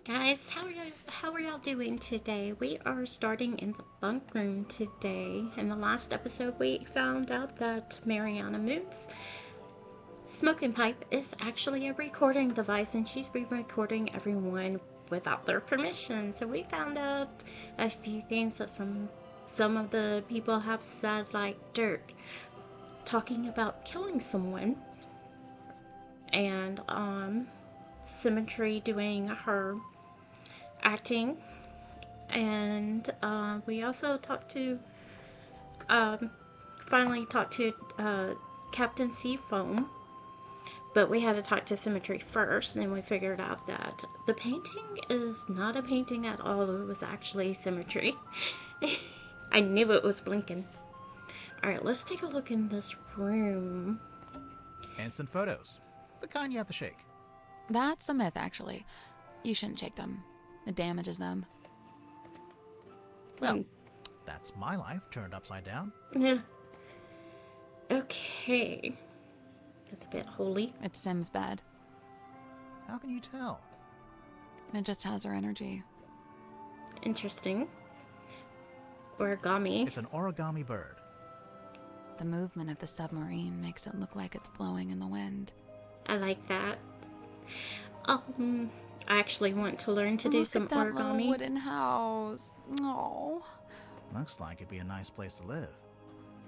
Guys, how are y'all doing today? We are starting in the bunk room today. In the last episode, we found out that Mariana Moon's smoking pipe is actually a recording device, and she's been recording everyone without their permission. So we found out a few things that some of the people have said, like Dirk talking about killing someone, and Symmetry doing her acting, and we also um, finally talked to Captain Seafoam, but we had to talk to Symmetry first, and then we figured out that the painting is not a painting at all. It was actually Symmetry. I knew it was blinking. Alright, let's take a look in this room. Instant photos. The kind you have to shake. That's a myth, actually. You shouldn't shake them. It damages them. Well, that's my life turned upside down. Yeah. Okay. That's a bit holy. It's Sim's bed. How can you tell? It just has her energy. Interesting. Origami. It's an origami bird. The movement of the submarine makes it look like it's blowing in the wind. I like that. I actually want to learn to do Look some at that origami. little wooden house. Oh. Looks like it'd be a nice place to live.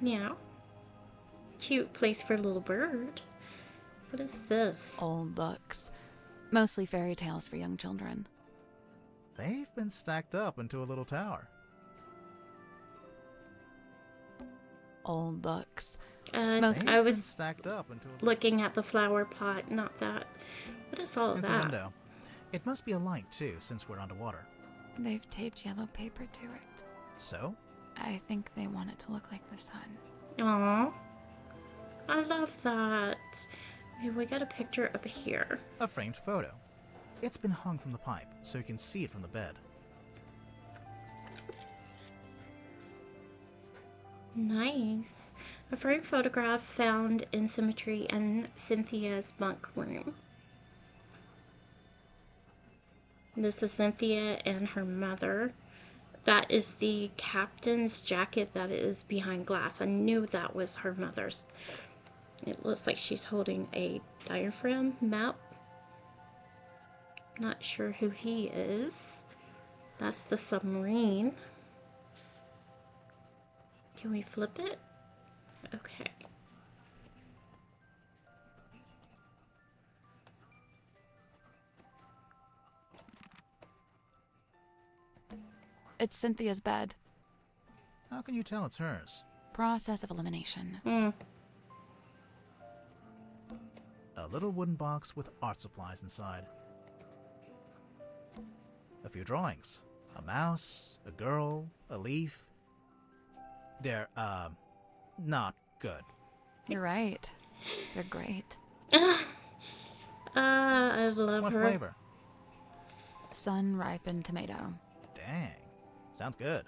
Yeah. Cute place for a little bird. What is this? Old books. Mostly fairy tales for young children. They've been stacked up into a little tower. Old books. I They've been was stacked up into a looking at the flower pot, not that. What is all It's a that? window. It must be a light too, since we're underwater. They've taped yellow paper to it. So? I think they want it to look like the sun. Aww. I love that. Okay, we got a picture up here. A framed photo. It's been hung from the pipe, so you can see it from the bed. Nice. A framed photograph found in Symmetry and Cynthia's bunk room. This is Cynthia and her mother. That is the captain's jacket that is behind glass. I knew that was her mother's. It looks like she's holding a diaphragm map. Not sure who he is. That's the submarine. Can we flip it? Okay. It's Cynthia's bed. How can you tell it's hers? Process of elimination. A little wooden box with art supplies inside. A few drawings. A mouse, a girl, a leaf. They're, not good. You're right. They're great. I love What her. flavor? Sun-ripened tomato. Dang. Sounds good.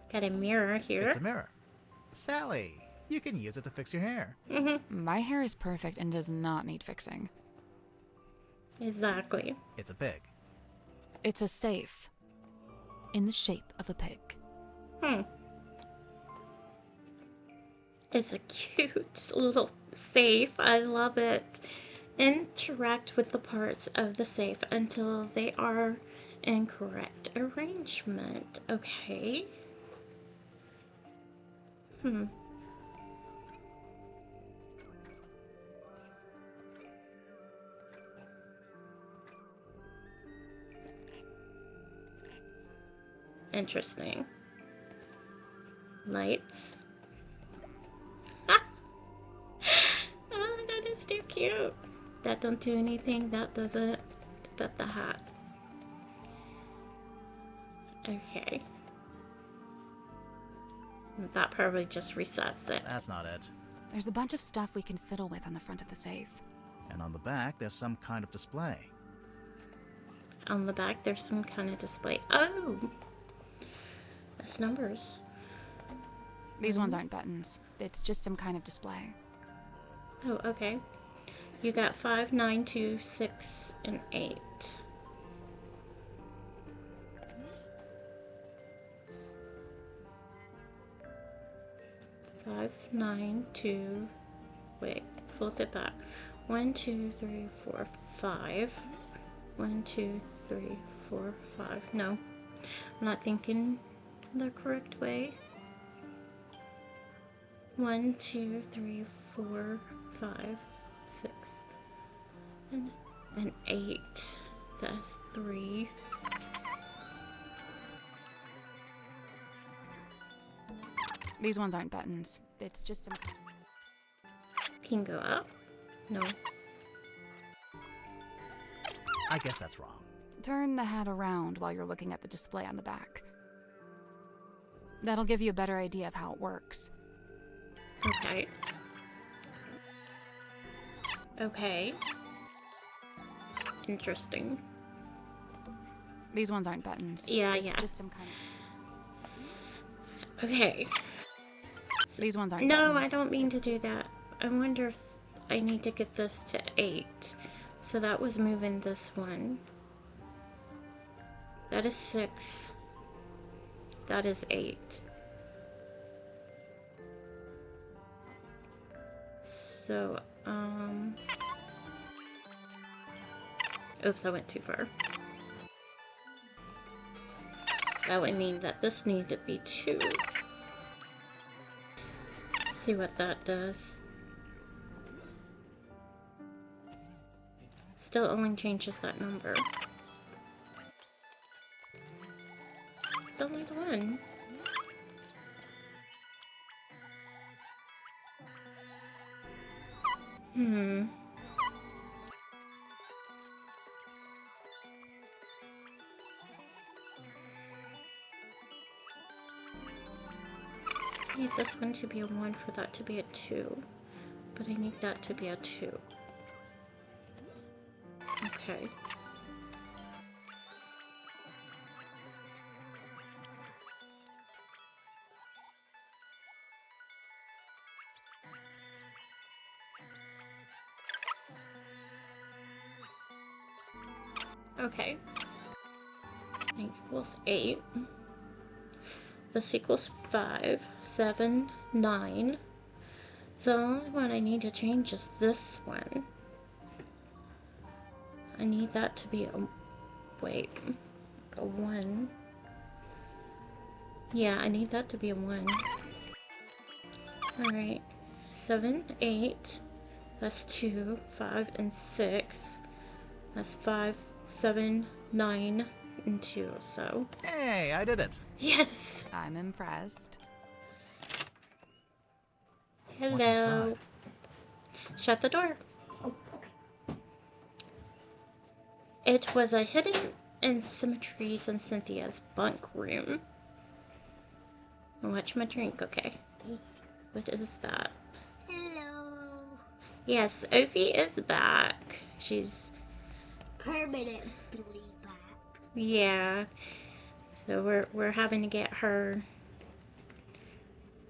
Got a mirror here. It's a mirror. Sally, you can use it to fix your hair. My hair is perfect and does not need fixing. Exactly. It's a pig. It's a safe. In the shape of a pig. It's a cute little safe. I love it. Interact with the parts of the safe until they are in correct arrangement. Okay. Interesting. Lights. Oh, that is too cute. That don't do anything. That doesn't. But the hat. Okay. That probably just resets it. That's not it. There's a bunch of stuff we can fiddle with on the front of the safe. And on the back, there's some kind of display. On the back, there's some kind of display. Oh! That's numbers. These ones aren't buttons. It's just some kind of display. Oh, okay. You got 5, 9, 2, 6, and 8. 5, 9, 2. Wait, flip it back. 1, 2, 3, 4, 5. 1, 2, 3, 4, 5. No, I'm not thinking the correct way. 1, 2, 3, 4, 5, 6, and 8. That's 3. These ones aren't buttons. It's just some... Can go up? No. I guess that's wrong. Turn the hat around while you're looking at the display on the back. That'll give you a better idea of how it works. Okay. Okay. Interesting. These ones aren't buttons. Yeah, it's yeah. just some kind of... Okay. These ones aren't No, buttons. I don't mean to do that. I wonder if I need to get this to 8. So that was moving this one. That is 6. That is 8. So, oops, I went too far. That would mean that this needed to be 2. See what that does. Still only changes that number. It's only the 1. I need this one to be a 1 for that to be a 2. But I need that to be a 2. Okay. Okay. Equals 8. This equals 5, 7, 9. So the only one I need to change is this one. I need that to be a... Wait. A 1. Yeah, I need that to be a 1. Alright. 7, 8. That's 2, 5, and 6. That's 5, 7, 9, and 2, so... Hey, I did it. Yes! I'm impressed. Hello. What's inside? Shut the door. It was a hidden asymmetries in Cynthia's bunk room. Watch my drink, okay. What is that? Hello. Yes, Ophie is back. She's... Permanently back. Yeah. So we're having to get her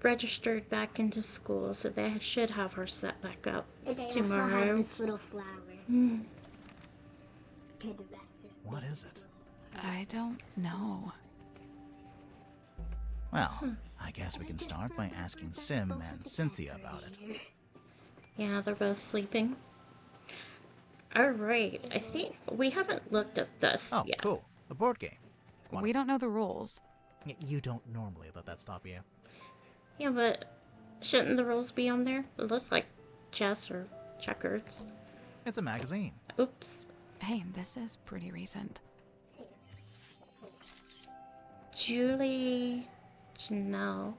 registered back into school, so they should have her set back up And they tomorrow. also have this little flower. Mm. Okay, that's just What is it? I don't know. Well, I guess we can start by asking Sim and Cynthia about it. Yeah, they're both sleeping. Alright, I think we haven't looked at this Oh, yet. cool. A board game. We don't know the rules. You don't normally let that stop you. Yeah, but shouldn't the rules be on there? It looks like chess or checkers. It's a magazine. Oops. Hey, this is pretty recent. Julie Janelle.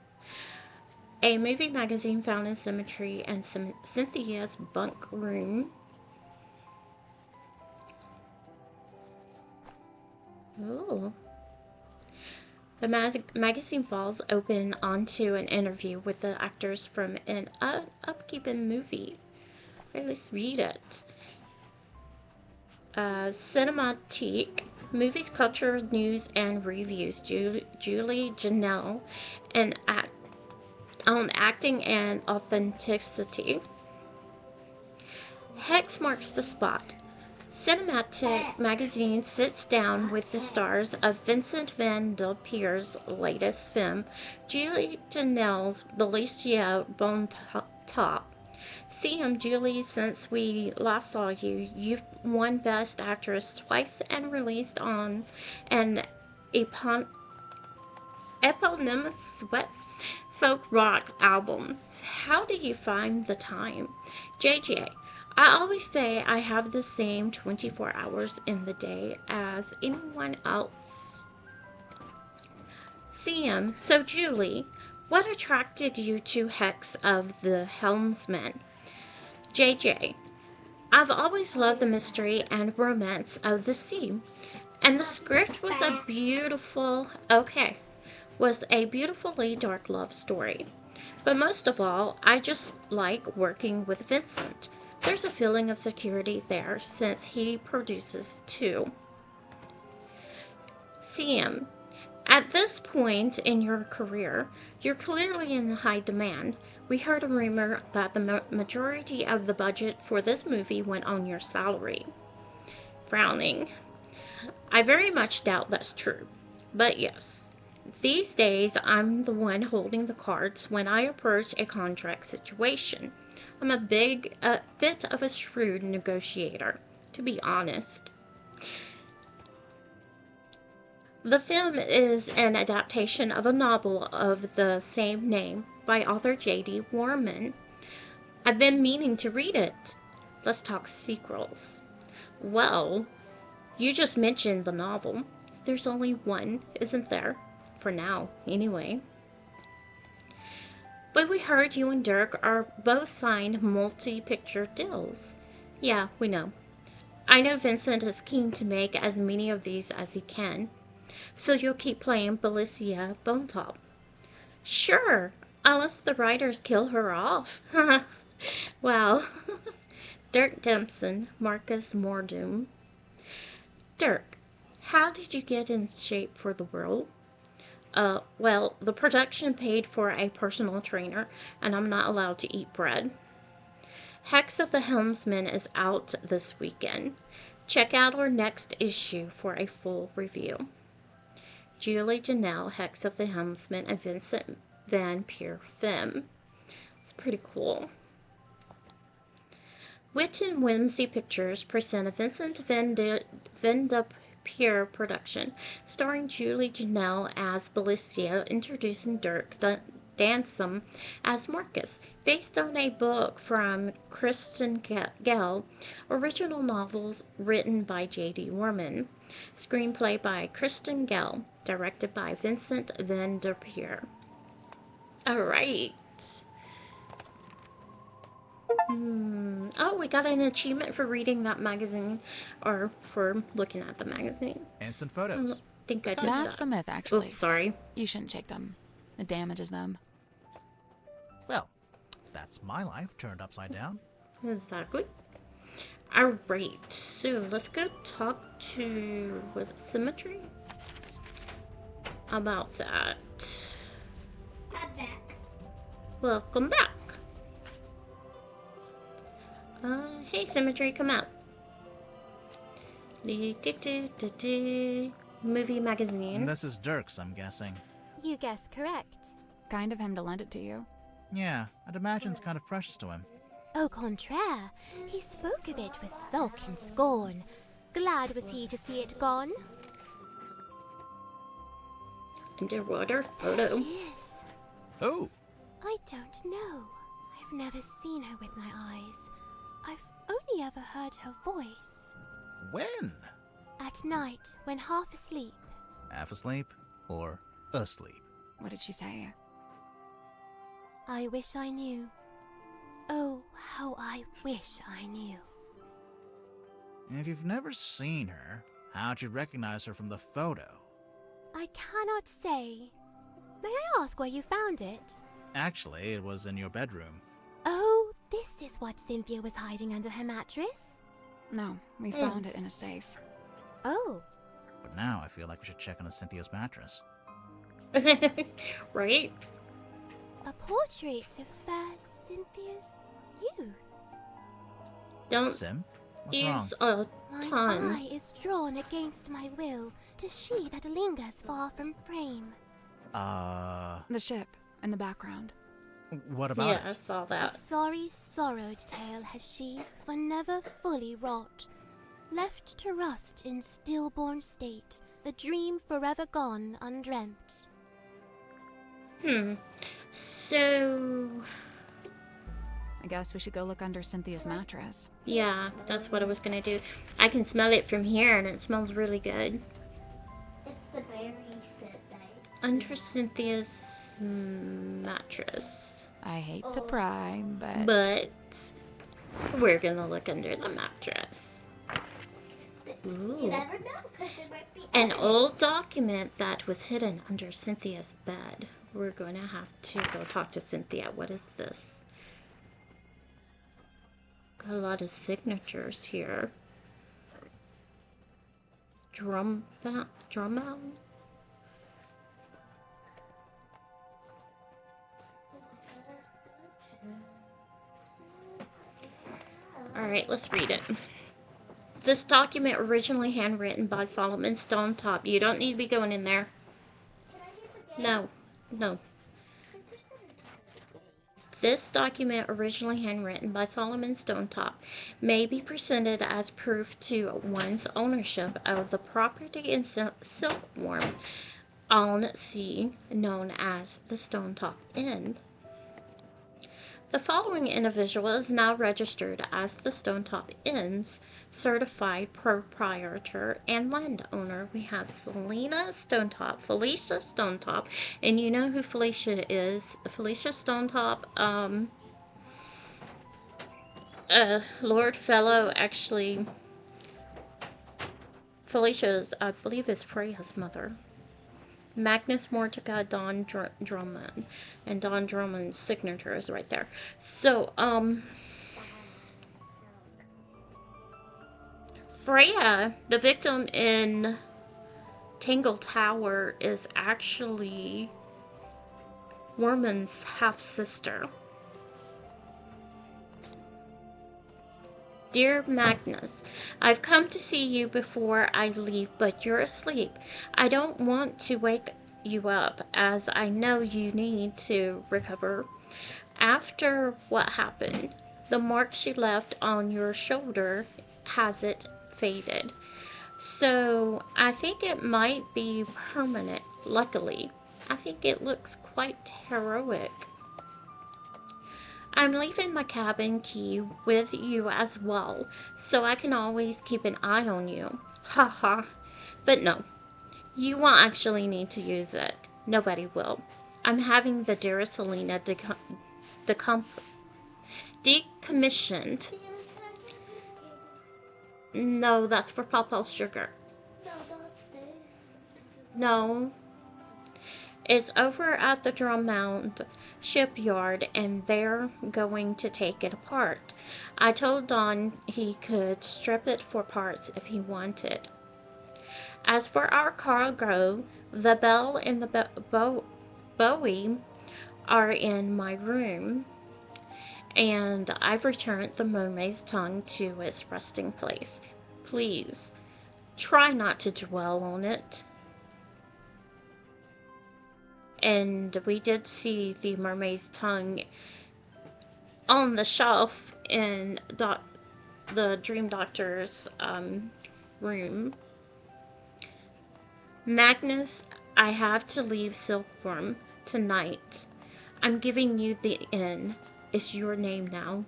A movie magazine found in Symmetry and Cynthia's bunk room. Ooh. The magazine falls open onto an interview with the actors from an upkeeping movie. Or at least read it. Cinematique, movies, culture, news, and reviews. Julie Janelle, and on acting and authenticity. Hex marks the spot. Cinematic Magazine sits down with the stars of Vincent van der Peer's latest film, Julie Janelle's Belicia Bonetop. Julie, since we last saw you, you've won Best Actress twice and released on an eponymous folk rock album. How do you find the time? JJ, I always say I have the same 24 hours in the day as anyone else. CM, so Julie, what attracted you to Hex of the Helmsman? JJ, I've always loved the mystery and romance of the sea, and the script was was a beautifully dark love story. But most of all, I just like working with Vincent. There's a feeling of security there since he produces too. CM, at this point in your career, you're clearly in high demand. We heard a rumor that the majority of the budget for this movie went on your salary. Frowning. I very much doubt that's true. But yes, these days I'm the one holding the cards when I approach a contract situation. I'm a bit of a shrewd negotiator, to be honest. The film is an adaptation of a novel of the same name by author J.D. Warman. I've been meaning to read it. Let's talk sequels. Well, you just mentioned the novel. There's only one, isn't there? For now, anyway. But we heard you and Dirk are both signed multi-picture deals. Yeah, we know. I know Vincent is keen to make as many of these as he can. So you'll keep playing Belicia Bonetop. Sure, unless the writers kill her off. Well, Dirk Dempson, Marcus Mordum. Dirk, how did you get in shape for the role? Well, the production paid for a personal trainer, and I'm not allowed to eat bread. Hex of the Helmsman is out this weekend. Check out our next issue for a full review. Julie Janelle, Hex of the Helmsman, and Vincent Van Peer film. It's pretty cool. Wit and Whimsy Pictures present a Vincent Van der Peer production, starring Julie Janelle as Belicia, introducing Dirk Dansum as Marcus, based on a book from Kristen Gell, original novels written by J.D. Warman, screenplay by Kristen Gell, directed by Vincent Van der Peer. All right. Oh, we got an achievement for reading that magazine, or for looking at the magazine. Instant photos. I think I did that. That's a myth, actually. Oops, sorry. You shouldn't shake them. It damages them. Well, that's my life turned upside down. Exactly. Alright, so let's go talk to, was it Symmetry? About that. I'm back. Welcome back. Hey Symmetry, come out. Movie magazine. This is Dirk's, I'm guessing. You guessed correct. Kind of him to lend it to you. Yeah, I'd imagine it's kind of precious to him. Au contraire, he spoke of it with sulk and scorn. Glad was he to see it gone. Underwater photo. There she is. Oh! I don't know. I've never seen her with my eyes. I've only ever heard her voice. When? At night, when half asleep. Half asleep or asleep? What did she say? I wish I knew. Oh, how I wish I knew. If you've never seen her, how'd you recognize her from the photo? I cannot say. May I ask where you found it? Actually, it was in your bedroom. Oh, this is what Cynthia was hiding under her mattress? No, we found it in a safe. Oh. But now I feel like we should check on Cynthia's mattress. Right? A portrait of fair Cynthia's youth. Don't. Sim, What's Use wrong? a My ton. eye is drawn against my will to she that lingers far from frame. The ship in the background. What about Yeah, I it? saw A that. sorry, sorrowed tale has she, for never fully wrought. Left to rust in stillborn state, the dream forever gone undreamt. So, I guess we should go look under Cynthia's mattress. yeah, that's what I was gonna do. I can smell it from here, and it smells really good. It's the berry scent that Under Cynthia's mattress. I hate to pry, but... But we're gonna look under the mattress. you Ooh. never know, because there might be An evidence. old document that was hidden under Cynthia's bed. We're going to have to go talk to Cynthia. What is this? Got a lot of signatures here. Drum out? Alright, let's read it. This document originally handwritten by Solomon Stonetop. You don't need to be going in there. Can I use the game? No. This document, originally handwritten by Solomon Stonetop, may be presented as proof to one's ownership of the property in Silkworm on sea, known as the Stonetop Inn. The following individual is now registered as the Stonetop Inn's certified proprietor and landowner. We have Selena Stonetop, Felicia Stonetop, and you know who Felicia is. Felicia Stonetop, Lord Fellow, actually, Felicia's, I believe, is Freya's mother. Magnus Mordecai Don Drummond, and Don Drummond's signature is right there. So, Freya, the victim in Tangle Tower, is actually Worman's half-sister. Dear Magnus, I've come to see you before I leave, but you're asleep. I don't want to wake you up, as I know you need to recover. After what happened, the mark she left on your shoulder hasn't faded. So I think it might be permanent. Luckily, I think it looks quite heroic. I'm leaving my cabin key with you as well, so I can always keep an eye on you. Ha ha. But no, you won't actually need to use it. Nobody will. I'm having the dear Selena decommissioned. No, that's for Pawpaw's sugar. No, not this. No. It's over at the Drummond shipyard, and they're going to take it apart. I told Don he could strip it for parts if he wanted. As for our cargo, the bell and the Bowie are in my room, and I've returned the mermaid's tongue to its resting place. Please, try not to dwell on it. And we did see the mermaid's tongue on the shelf in the Dream Doctor's room. Magnus, I have to leave Silkworm tonight. I'm giving you the inn. It's your name now.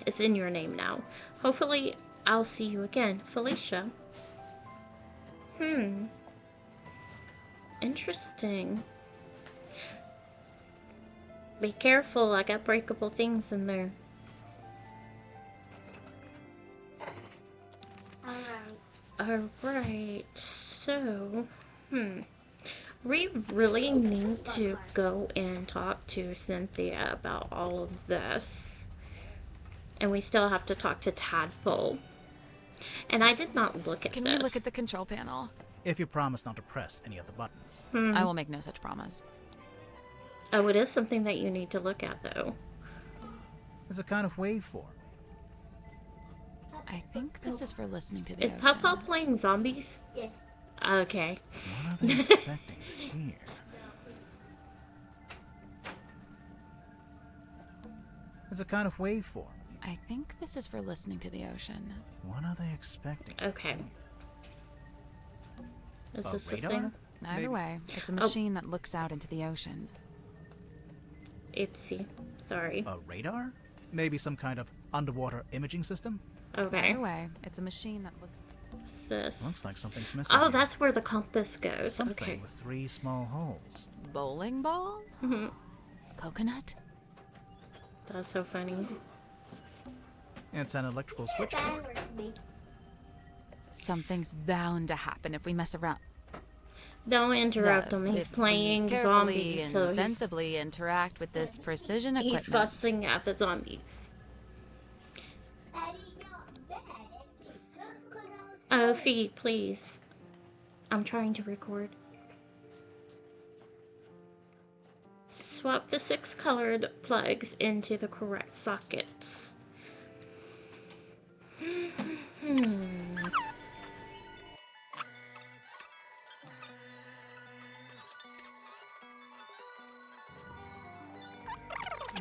It's in your name now. Hopefully, I'll see you again, Felicia. Interesting. Be careful, I got breakable things in there. Alright, so, we really need to go and talk to Cynthia about all of this. And we still have to talk to Tadpole. And I did not look at Can this. we look at the control panel? If you promise not to press any of the buttons. I will make no such promise. Oh, it is something that you need to look at, though. It's a kind of waveform. I think this is for listening to the Is ocean. Papa playing zombies? Yes. Okay. What are they expecting here? It's a kind of waveform. I think this is for listening to the ocean. What are they expecting? Okay. Is A this the radar? thing? Either Maybe. way, it's a machine that looks out into the ocean. Oopsie. Sorry. A radar? Maybe some kind of underwater imaging system? Okay. Either way, it's a machine that looks... What's this? Looks like something's missing. Oh, here. that's where the compass goes. something Okay. with 3 small holes. Bowling ball? Mhm. Coconut? That's so funny. It's an electrical switchboard. That with me. Something's bound to happen if we mess around. Don't interrupt him. He's If we playing carefully zombies, and so he's, sensibly interact with this precision equipment. he's fussing at the zombies. Eddie got mad at me just because I was. Oh, Fee, please. I'm trying to record. Swap the 6 colored plugs into the correct sockets.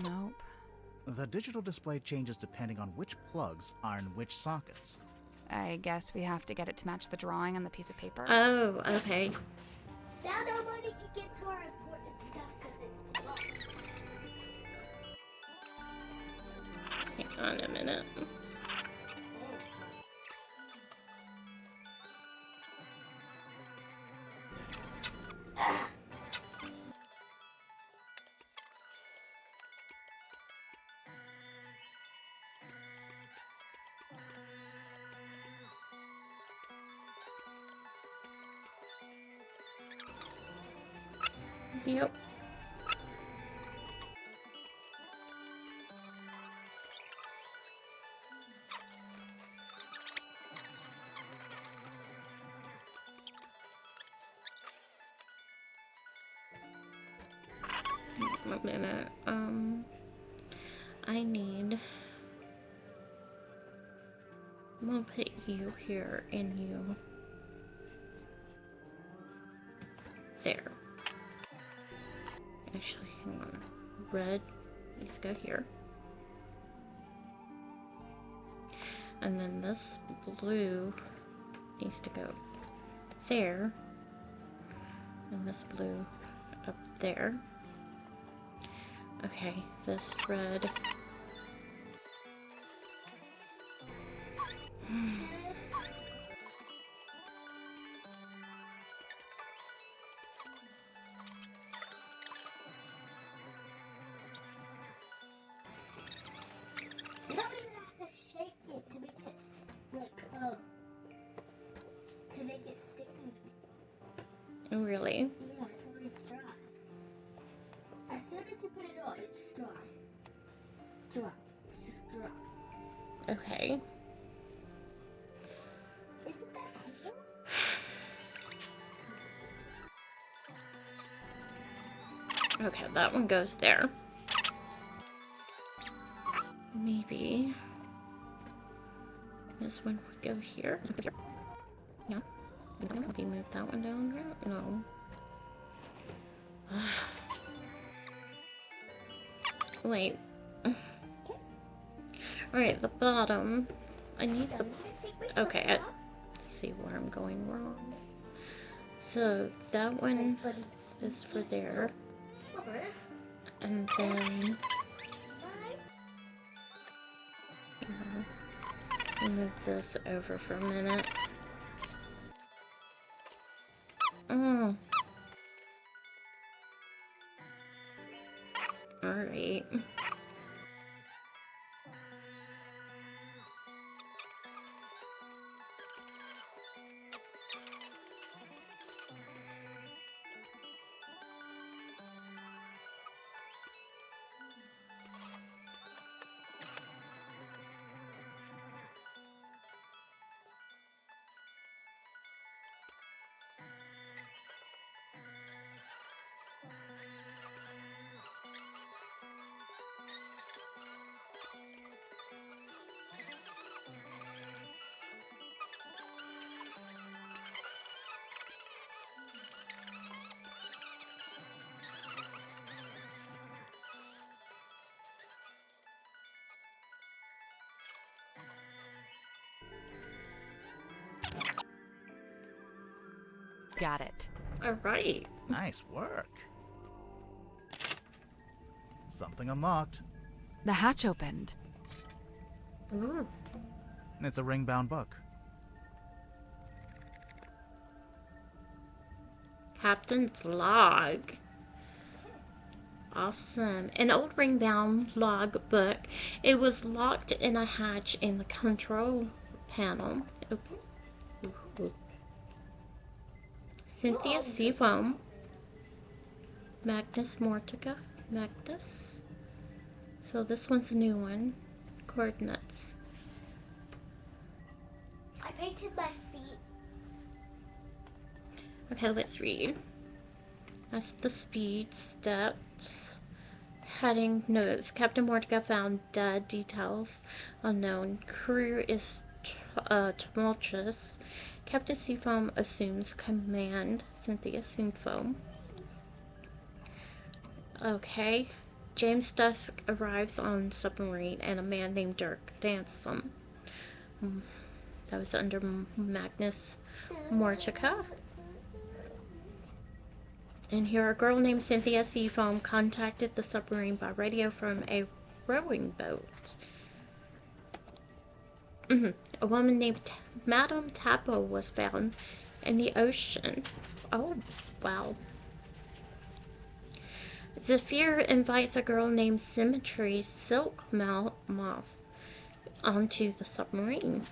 Nope. The digital display changes depending on which plugs are in which sockets. I guess we have to get it to match the drawing on the piece of paper. Oh, okay. Now nobody can get to our important stuff because it's locked. Hang on a minute. Yep. A minute. I need. I'm gonna put you here and you there. Actually, hang on. Red needs to go here. And then this blue needs to go there. And this blue up there. Okay, this red. You don't even have to shake it to make it to make it sticky. Really? Yeah, it's already dry. As soon as you put it on, it's dry. Dry. It's just dry. Okay. Isn't that cool? Okay, that one goes there. Maybe this one would go here. Yeah. Maybe move that one down there? No. Wait. Alright, the bottom. I need the. Okay, let's see where I'm going wrong. So that one is for there. Slippers. And then. Move this over for a minute. Alright. Got it. All right. Nice work. Something unlocked. The hatch opened. Ooh. It's a ring-bound book. Captain's log. Awesome. An old ring-bound log book. It was locked in a hatch in the control panel. Ooh. Cynthia Seafoam. Magnus Mortica. Magnus. So this one's a new one. Coordinates. I painted my feet. Okay, let's read. That's the speed steps. Heading notes. Captain Mortica found dead. Details unknown. Crew is tumultuous. Captain Seafoam assumes command. Cynthia Seafoam. Okay. James Dusk arrives on submarine and a man named Dirk Dansom. That was under Magnus Mortica. And here, a girl named Cynthia Seafoam contacted the submarine by radio from a rowing boat. A woman named Madame Tapo was found in the ocean. Oh, wow. Zephyr invites a girl named Symmetry Silk Moth onto the submarine.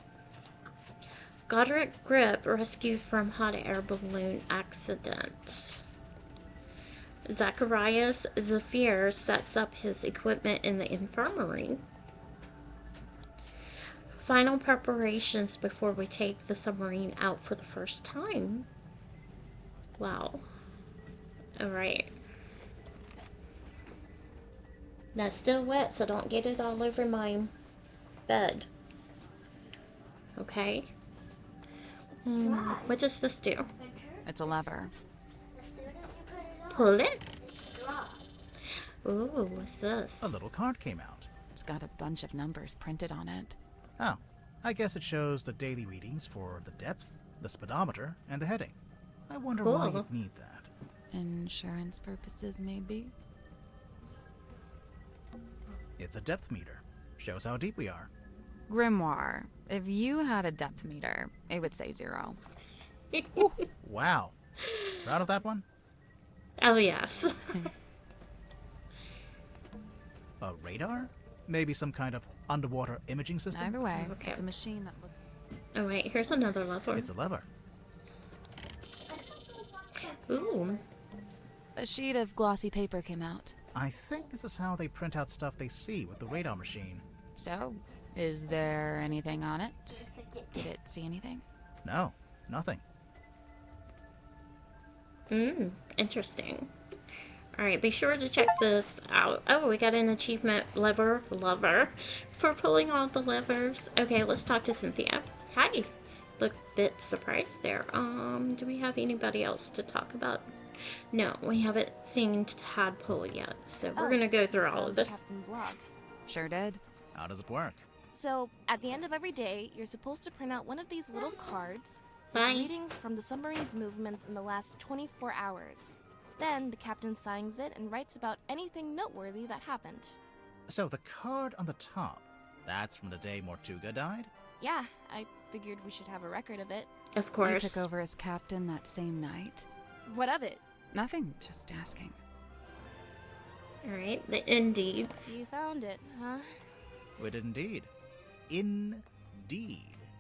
Godric Grip rescued from hot air balloon accident. Zacharias Zephyr sets up his equipment in the infirmary. Final preparations before we take the submarine out for the first time. Wow. Alright. That's still wet, so don't get it all over my bed. Okay. What does this do? It's a lever. As soon as you put it on, Pull it? it's dry. Ooh, what's this? A little card came out. It's got a bunch of numbers printed on it. Oh, I guess it shows the daily readings for the depth, the speedometer, and the heading. I wonder why Cool. you'd need that. Insurance purposes, maybe? It's a depth meter. Shows how deep we are. Grimoire. If you had a depth meter, it would say 0. Wow. Proud of that one? Oh, yes. A radar? Maybe some kind of underwater imaging system? Either way, Okay. it's a machine that looks... Oh, wait, here's another lever. It's a lever. Ooh. A sheet of glossy paper came out. I think this is how they print out stuff they see with the radar machine. So, is there anything on it? Did it see anything? No, nothing. Interesting. Alright, be sure to check this out. Oh, we got an achievement lever for pulling all the levers. Okay, let's talk to Cynthia. Hi. Look a bit surprised there. Do we have anybody else to talk about? No, we haven't seen Tadpole yet, so we're gonna go through all of this. Captain's log. Sure did. How does it work? So, at the end of every day, you're supposed to print out one of these little cards with Bye. readings from the submarine's movements in the last 24 hours. Then, the captain signs it and writes about anything noteworthy that happened. So the card on the top, that's from the day Mortuga died? Yeah, I figured we should have a record of it. Of You course. took over as captain that same night. What of it? Nothing, just asking. Alright, the Indeeds. You found it, huh? We did indeed. Indeed.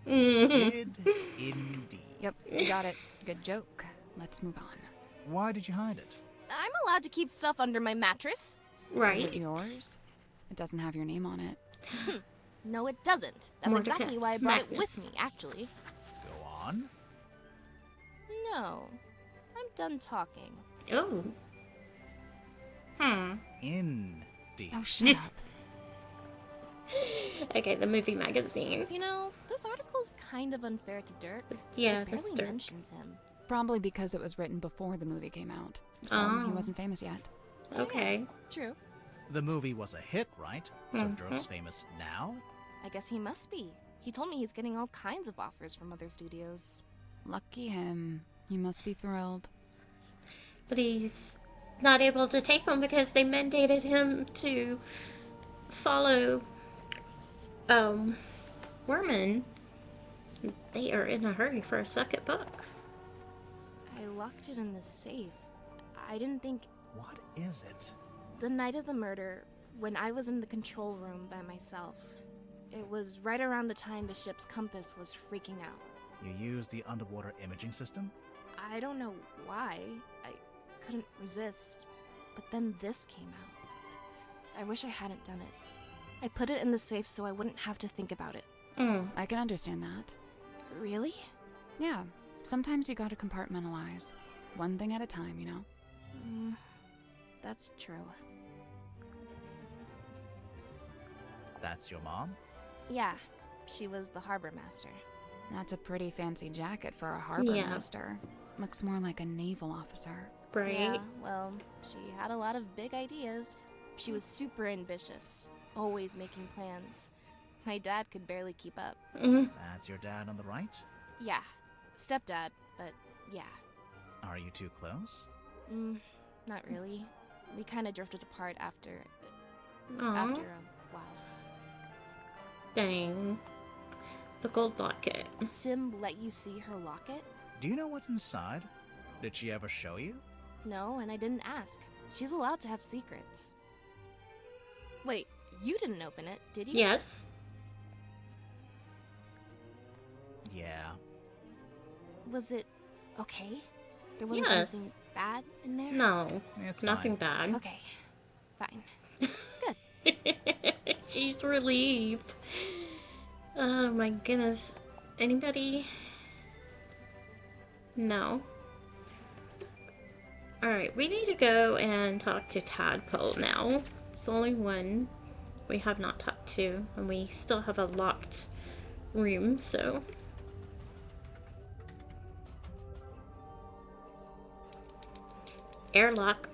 Mhm. Did indeed. Yep, you got it. Good joke. Let's move on. Why did you hide it? I'm allowed to keep stuff under my mattress. Right. Is it yours? It doesn't have your name on it. No, it doesn't. That's Mordecai. exactly why I brought it Magnus. with me, actually. Go on. No, I'm done talking. Oh. Indeed. Oh, shut up. Okay, the movie magazine. You know, this article's kind of unfair to Dirk. Yeah, it that's barely Dirk. mentions him. Probably because it was written before the movie came out. So Oh. he wasn't famous yet. Okay. True. The movie was a hit, right? So Mhm. Dirk's famous now? I guess he must be. He told me he's getting all kinds of offers from other studios. Lucky him. He must be thrilled. But he's not able to take them because they mandated him to follow Worman. They are in a hurry for a second book. I locked it in the safe. I didn't think. What is it? The night of the murder, when I was in the control room by myself, it was right around the time the ship's compass was freaking out. You used the underwater imaging system? I don't know why. I couldn't resist. But then this came out. I wish I hadn't done it. I put it in the safe so I wouldn't have to think about it. I can understand that. Really? Yeah, sometimes you gotta compartmentalize. One thing at a time, you know? That's true. That's your mom? Yeah, she was the harbor master. That's a pretty fancy jacket for a harbor master. Looks more like a naval officer. Right? Yeah, well, she had a lot of big ideas. She was super ambitious, always making plans. My dad could barely keep up. That's your dad on the right? Yeah, stepdad, but yeah. Are you too close? Not really. We kind of drifted apart after Aw. a while. Dang. The gold locket. Sim let you see her locket? Do you know what's inside? Did she ever show you? No, and I didn't ask. She's allowed to have secrets. Wait, you didn't open it, did you? Yes. Yeah. Was it okay? There wasn't Yes. anything bad in there? No. It's Nothing fine. bad. Okay, fine. She's relieved. Oh my goodness. Anybody? No. Alright, we need to go and talk to Tadpole now. It's the only one we have not talked to, and we still have a locked room, so. Airlock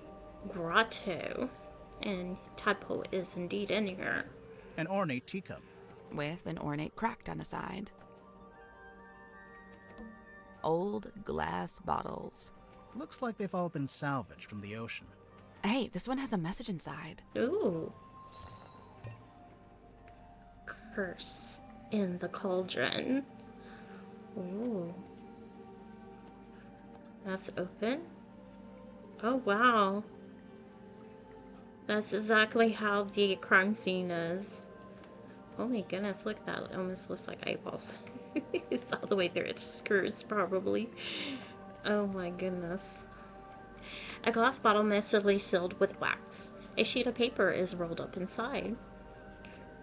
Grotto. And Tadpole is indeed in here. An ornate teacup. With an ornate crack down the side. Old glass bottles. Looks like they've all been salvaged from the ocean. Hey, this one has a message inside. Ooh. Curse in the cauldron. Ooh. That's open. Oh, wow. That's exactly how the crime scene is. Oh my goodness, look at that. It almost looks like eyeballs. It's all the way through its screws, probably. Oh my goodness. A glass bottle messily sealed with wax. A sheet of paper is rolled up inside.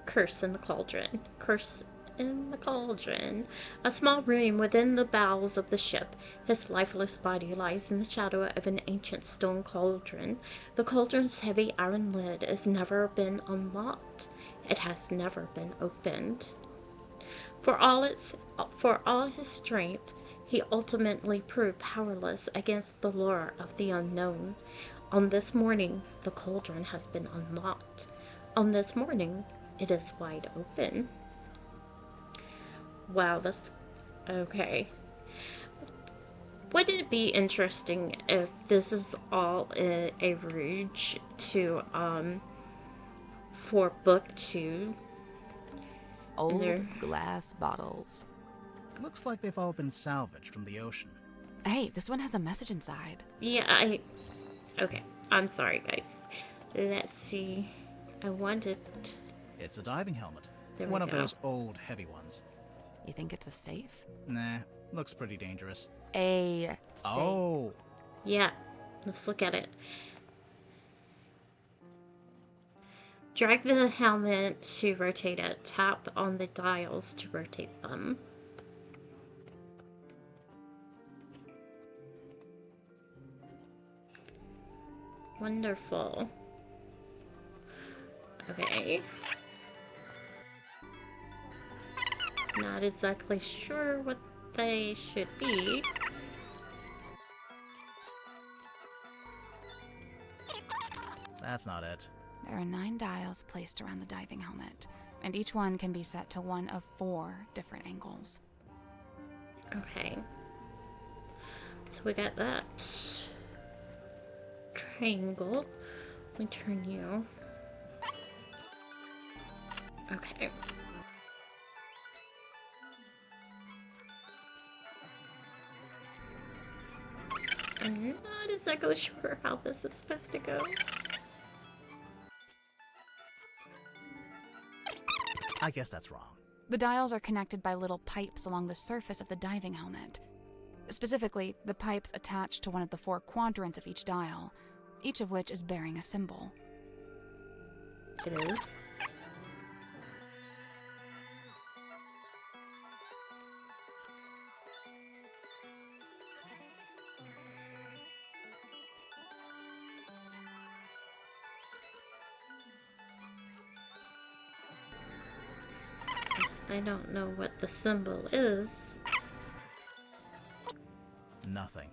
Curse in the cauldron. Curse in the cauldron. A small room within the bowels of the ship. His lifeless body lies in the shadow of an ancient stone cauldron. The cauldron's heavy iron lid has never been unlocked. It has never been opened. For all his strength, he ultimately proved powerless against the lure of the unknown. On this morning, the cauldron has been unlocked. On this morning, it is wide open. Wow, that's okay. Wouldn't it be interesting if this is all a rouge to for book 2? Old there- glass bottles. Looks like they've all been salvaged from the ocean. Hey, this one has a message inside. Yeah, okay. I'm sorry, guys. Let's see. I wanted. It's a diving helmet. There we One of go. those old, heavy ones. You think it's a safe? Nah, looks pretty dangerous. A safe. Oh! Yeah, let's look at it. Drag the helmet to rotate it. Tap on the dials to rotate them. Wonderful. Okay. Not exactly sure what they should be. That's not it. There are 9 dials placed around the diving helmet, and each one can be set to one of 4 different angles. Okay. So we got that triangle. Let me turn you. Okay. I'm not exactly sure how this is supposed to go. I guess that's wrong. The dials are connected by little pipes along the surface of the diving helmet. Specifically, the pipes attach to one of the 4 quadrants of each dial, each of which is bearing a symbol. It is. I don't know what the symbol is. Nothing.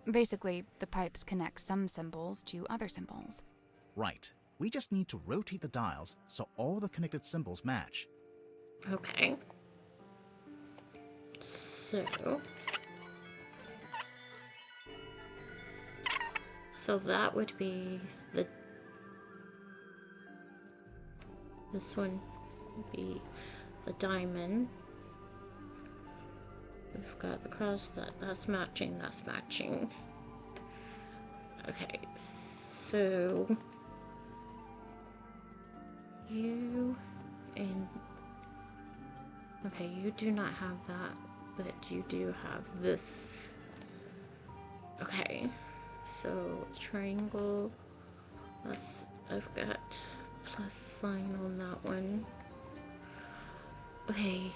Basically, the pipes connect some symbols to other symbols. Right. We just need to rotate the dials so all the connected symbols match. Okay. So that would be the... This one would be the diamond. We've got the cross, that's matching, that's matching. Okay, so you and... Okay, you do not have that, but you do have this. Okay, so triangle, that's... I've got plus sign on that one. Okay,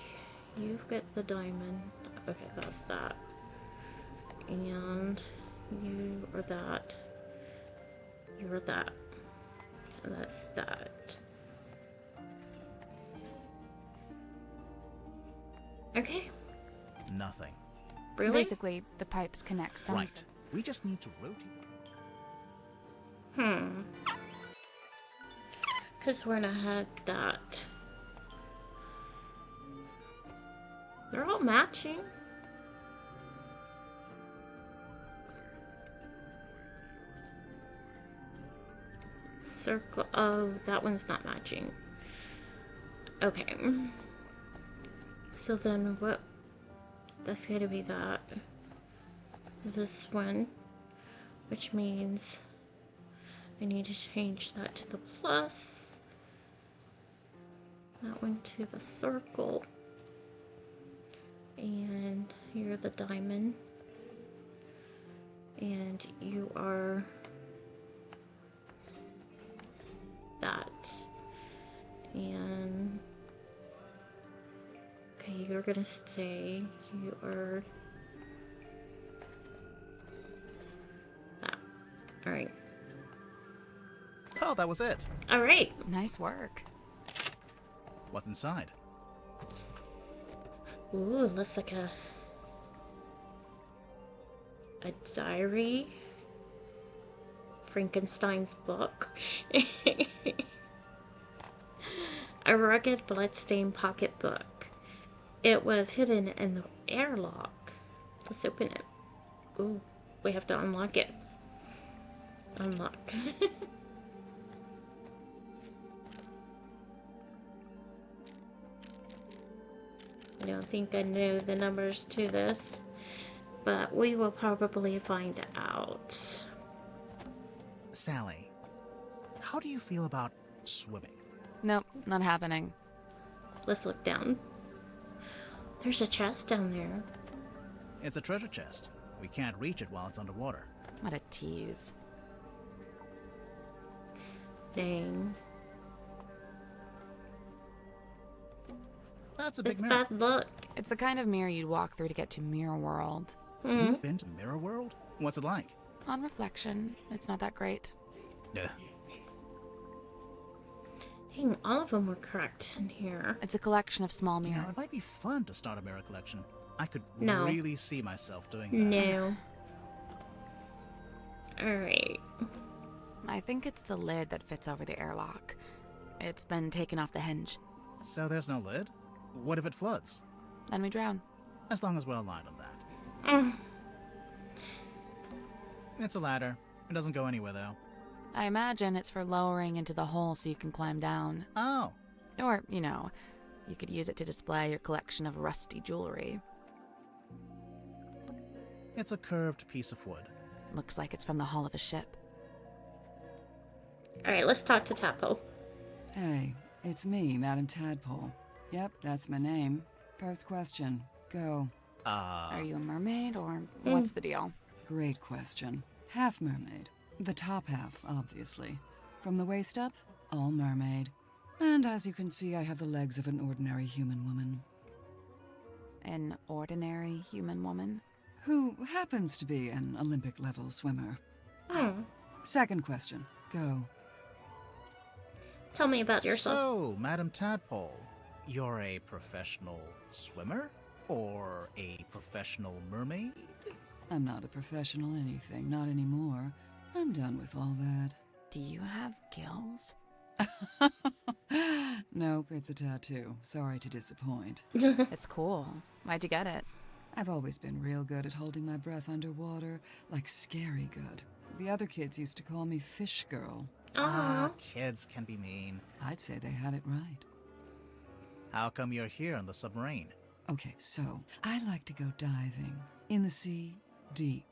you've got the diamond. Okay, that's that. And you are that. You're that. And that's that. Okay. Nothing. Really? Basically, the pipes connect some... Right. We just need to rotate. Because when I had that... They're all matching. Circle. Oh, that one's not matching. Okay. So then what? That's going to be that. This one. Which means I need to change that to the plus. That one to the circle. And you're the diamond. And you are that. And okay, you're gonna stay. You are that. Alright. Oh, that was it. Alright. Nice work. What's inside? Ooh, looks like a diary. Frankenstein's book. A rugged bloodstained pocketbook. It was hidden in the airlock. Let's open it. Ooh, we have to unlock it. Unlock. I don't think I know the numbers to this, but we will probably find out. Sally, how do you feel about swimming? Nope, not happening. Let's look down. There's a chest down there. It's a treasure chest. We can't reach it while it's underwater. What a tease. Dang. That's a big It's mirror. bad luck. It's the kind of mirror you'd walk through to get to Mirror World. You've been to Mirror World? What's it like? On reflection, it's not that great. Yeah. Dang, all of them were correct in here. It's a collection of small You mirrors. know, it might be fun to start a mirror collection. I could No. really see myself doing that. No. Alright. I think it's the lid that fits over the airlock. It's been taken off the hinge. So there's no lid? What if it floods? Then we drown. As long as we're aligned on that. It's a ladder. It doesn't go anywhere, though. I imagine it's for lowering into the hole so you can climb down. Oh, Or, you could use it to display your collection of rusty jewelry. it's a curved piece of wood. Looks like it's from the hull of a ship. Alright, let's talk to Tadpole. Hey, it's me, Madam Tadpole. Yep, that's my name. First question. Go. Are you a mermaid, or what's the deal? Great question. Half mermaid. The top half, obviously. From the waist up, all mermaid. And as you can see, I have the legs of an ordinary human woman. An ordinary human woman? Who happens to be an Olympic-level swimmer. Oh. Second question. Go. Tell me about yourself. So, Madam Tadpole, you're a professional swimmer? Or a professional mermaid? I'm not a professional anything, not anymore. I'm done with all that. Do you have gills? Nope, it's a tattoo. Sorry to disappoint. It's cool. Why'd you get it? I've always been real good at holding my breath underwater, like scary good. The other kids used to call me Fish Girl. Aw. Kids can be mean. I'd say they had it right. How come you're here on the submarine? Okay, so I like to go diving. In the sea, deep.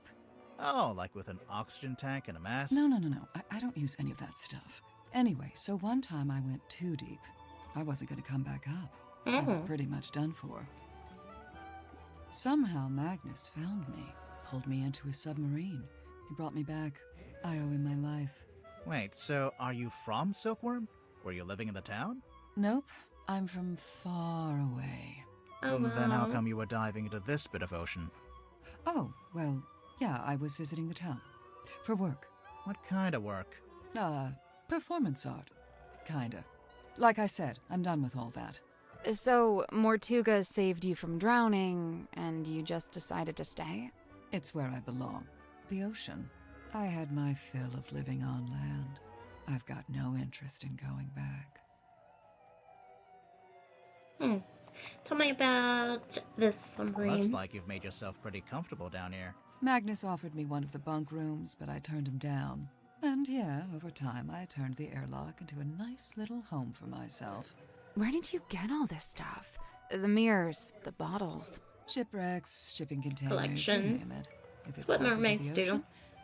Oh, like with an oxygen tank and a mask? No. I don't use any of that stuff. Anyway, so one time I went too deep. I wasn't going to come back up. I was pretty much done for. Somehow Magnus found me, pulled me into his submarine. He brought me back. I owe him my life. Wait, so are you from Silkworm? Were you living in the town? Nope, I'm from far away. Oh, Then how wow. come you were diving into this bit of ocean? Oh, well, yeah, I was visiting the town. For work. What kind of work? Performance art. Kinda. Like I said, I'm done with all that. So, Mortuga saved you from drowning, and you just decided to stay? It's where I belong. The ocean. I had my fill of living on land. I've got no interest in going back. Tell me about this submarine. Looks like you've made yourself pretty comfortable down here. Magnus offered me one of the bunk rooms, but I turned him down. And yeah, over time, I turned the airlock into a nice little home for myself. Where did you get all this stuff? The mirrors, the bottles. Shipwrecks, shipping containers, Collection. you name it. If It's it what falls into the mermaids do. ocean,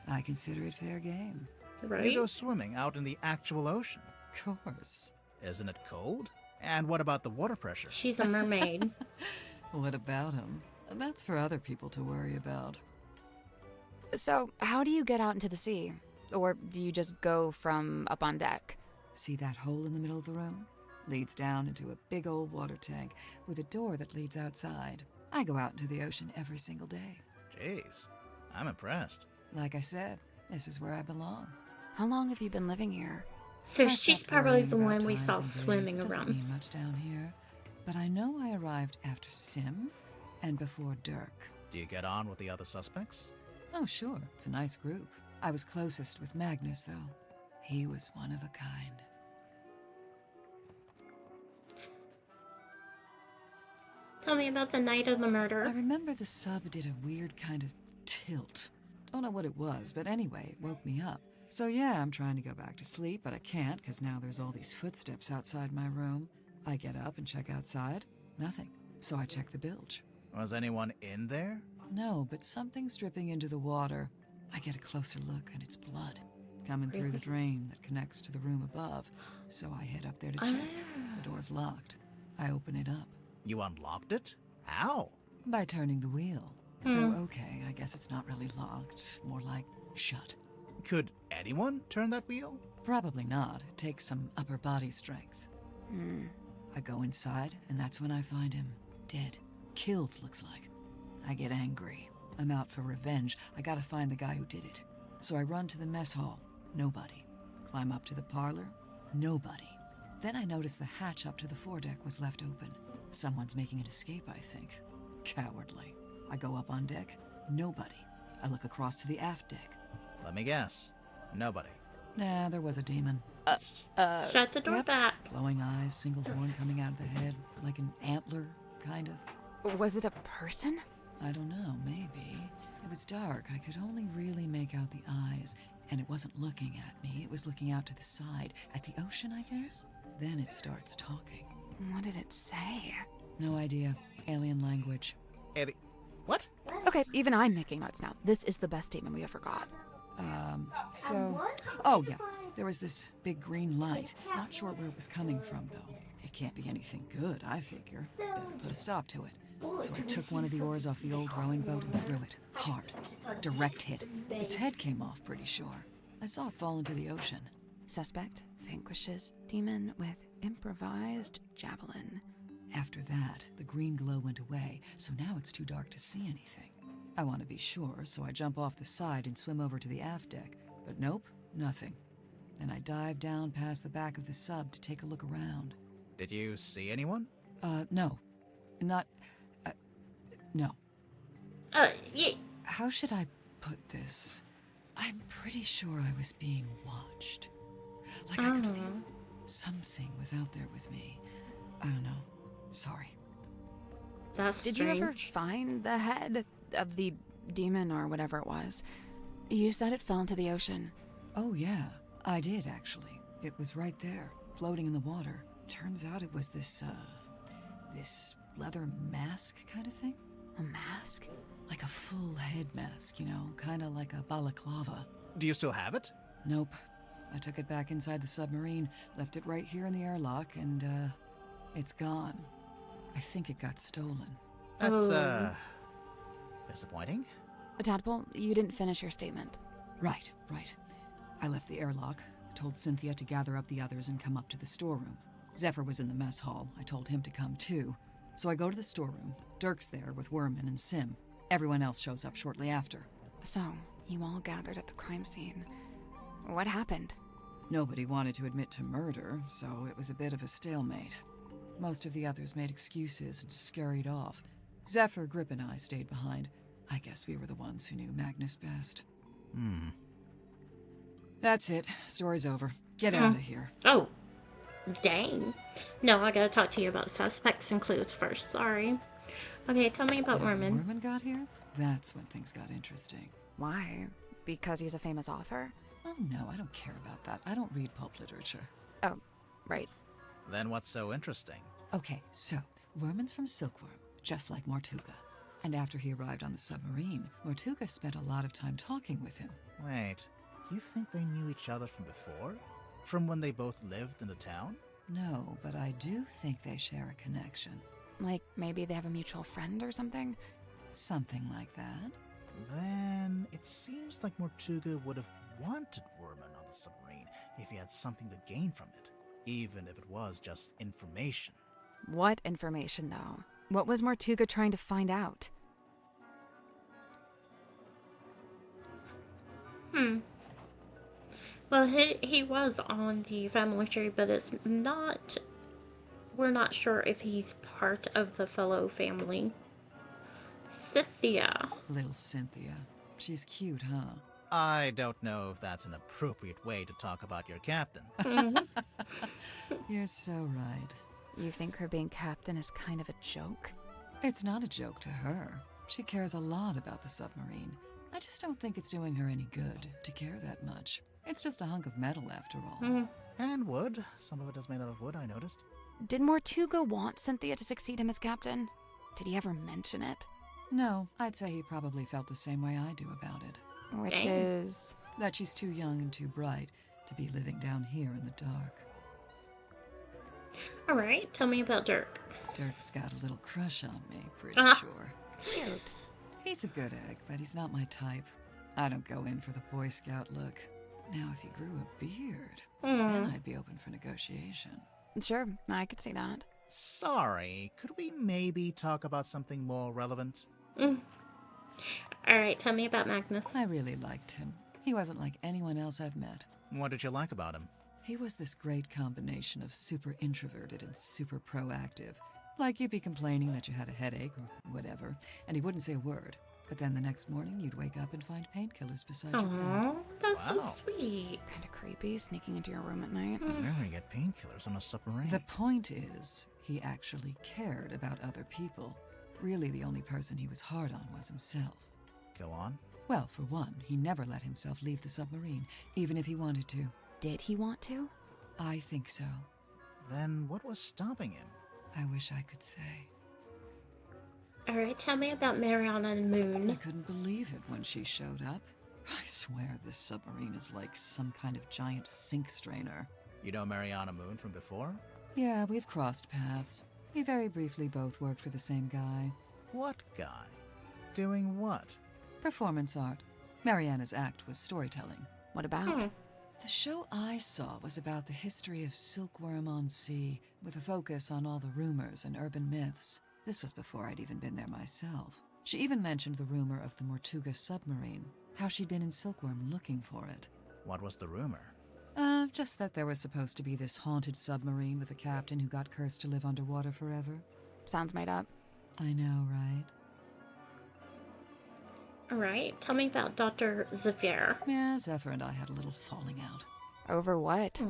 I consider it fair game. Right? You go swimming out in the actual ocean. Of course. Isn't it cold? And what about the water pressure? She's a mermaid. What about him? That's for other people to worry about. So, how do you get out into the sea? Or do you just go from up on deck? See that hole in the middle of the room? Leads down into a big old water tank with a door that leads outside. I go out into the ocean every single day. Jeez, I'm impressed. Like I said, this is where I belong. How long have you been living here? So I she's stopped probably worrying the about one we times saw and dates. swimming Doesn't around. mean much down here, but I know I arrived after Sim and before Dirk. Do you get on with the other suspects? Oh, sure, it's a nice group. I was closest with Magnus, though. He was one of a kind. Tell me about the night of the I murder. remember the sub did a weird kind of tilt. Don't know what it was, but anyway, it woke me up. So yeah, I'm trying to go back to sleep, but I can't because now there's all these footsteps outside my room. I get up and check outside. Nothing. So I check the bilge. Was anyone in there? No, but something's dripping into the water. I get a closer look, and it's blood coming through the drain that connects to the room above. So I head up there to check. The door's locked. I open it up You unlocked it? How? by turning the wheel. So, okay, I guess it's not really locked. More like shut. Could anyone turn that wheel? Probably not. It takes some upper body strength. I go inside, and that's when I find him. Dead. Killed, looks like. I get angry. I'm out for revenge. I gotta find the guy who did it. So I run to the mess hall. Nobody. Climb up to the parlor. Nobody. Then I notice the hatch up to the foredeck was left open. Someone's making an escape, I think. Cowardly. I go up on deck. Nobody. I look across to the aft deck. Let me guess. Nobody. Nah, there was a demon. Shut the door Yep. back. Glowing eyes, single horn coming out of the head, like an antler, kind of. Was it a person? I don't know, maybe. It was dark. I could only really make out the eyes, and it wasn't looking at me. It was looking out to the side, at the ocean, I guess. Then it starts talking. What did it say? No idea. Alien language. What? Okay, even I'm making notes now. This is the best demon we ever got. Oh yeah, there was this big green light. Not sure where it was coming from, though. It can't be anything good, I figure. Better put a stop to it. So I took one of the oars off the old rowing boat and threw it. Hard. Direct hit. Its head came off, pretty sure. I saw it fall into the ocean. Suspect vanquishes demon with improvised javelin. After that, the green glow went away, so now it's too dark to see anything. I want to be sure, so I jump off the side and swim over to the aft deck. But nope, nothing. Then I dive down past the back of the sub to take a look around. Did you see anyone? No. Not... no. Yeah. How should I put this? I'm pretty sure I was being watched. Like I could feel something was out there with me. I don't know. Sorry. That's Did strange. you ever find the head of the demon or whatever it was? You said it fell into the ocean. Oh yeah, I did actually. It was right there, floating in the water. Turns out it was this leather mask kind of thing. A mask? Like a full head mask, you know, kind of like a balaclava. Do you still have it? Nope. I took it back inside the submarine, left it right here in the airlock, and, it's gone. I think it got stolen. That's, disappointing. Tadpole, you didn't finish your statement. Right. I left the airlock, told Cynthia to gather up the others and come up to the storeroom. Zephyr was in the mess hall. I told him to come too. So I go to the storeroom. Dirk's there with Werman and Sim. Everyone else shows up shortly after. So, you all gathered at the crime scene. What happened? Nobody wanted to admit to murder, so it was a bit of a stalemate. Most of the others made excuses and scurried off. Zephyr, Grip, and I stayed behind. I guess we were the ones who knew Magnus best. That's it. Story's over. Get out of here. Oh, dang. No, I gotta talk to you about suspects and clues first. Sorry. Okay, tell me about When Werman. Werman got here? That's when things got interesting. Why? Because he's a famous author? Oh no, I don't care about that. I don't read pulp literature. Oh, right. Then what's so interesting? Okay, so, Werman's from Silkworm, just like Mortuga. And after he arrived on the submarine, Mortuga spent a lot of time talking with him. Wait, you think they knew each other from before? From when they both lived in the town? No, but I do think they share a connection. Like, maybe they have a mutual friend or something? Something like that. Then it seems like Mortuga would have wanted Werman on the submarine if he had something to gain from it, even if it was just information. What information, though? What was Mortuga trying to find out? Well, he was on the family tree, but it's not... We're not sure if he's part of the fellow family. Cynthia. Little Cynthia. She's cute, huh? I don't know if that's an appropriate way to talk about your captain. You're so right. You think her being captain is kind of a joke? It's not a joke to her. She cares a lot about the submarine. I just don't think it's doing her any good to care that much. It's just a hunk of metal after all. And wood. Some of it is made out of wood, I noticed. Did Mortuga want Cynthia to succeed him as captain? Did he ever mention it? No, I'd say he probably felt the same way I do about it. Which Dang. is... That she's too young and too bright to be living down here in the dark. All right, tell me about Dirk. Dirk's got a little crush on me, pretty sure. cute. He's a good egg, but he's not my type. I don't go in for the Boy Scout look. Now, if he grew a beard, then I'd be open for negotiation. Sure, I could see that. Sorry, could we maybe talk about something more relevant? All right, tell me about Magnus. I really liked him. He wasn't like anyone else I've met. What did you like about him? He was this great combination of super introverted and super proactive. Like you'd be complaining that you had a headache or whatever, and he wouldn't say a word. But then the next morning, you'd wake up and find painkillers beside your bed. Aww, that's so Wow. sweet. Kind of creepy, sneaking into your room at night. Where do you get painkillers on a submarine? The point is, he actually cared about other people. Really, the only person he was hard on was himself. Go on. Well, for one, he never let himself leave the submarine, even if he wanted to. Did he want to? I think so. Then what was stopping him? I wish I could say. Alright, tell me about Mariana and I Moon. couldn't believe it when she showed up. I swear this submarine is like some kind of giant sink strainer. You know Mariana Moon from before? Yeah, we've crossed paths. We very briefly both worked for the same guy. What guy? Doing what? Performance art. Mariana's act was storytelling. What about? The show I saw was about the history of silkworm on sea, with a focus on all the rumors and urban myths. This was before I'd even been there myself. She even mentioned the rumor of the Mortuga submarine, how she'd been in Silkworm looking for it. What was the rumor? Just that there was supposed to be this haunted submarine with a captain who got cursed to live underwater forever. Sounds made up. I know, right? Alright, tell me about Dr. Xavier. Yeah, Zephyr and I had a little falling out. Over what?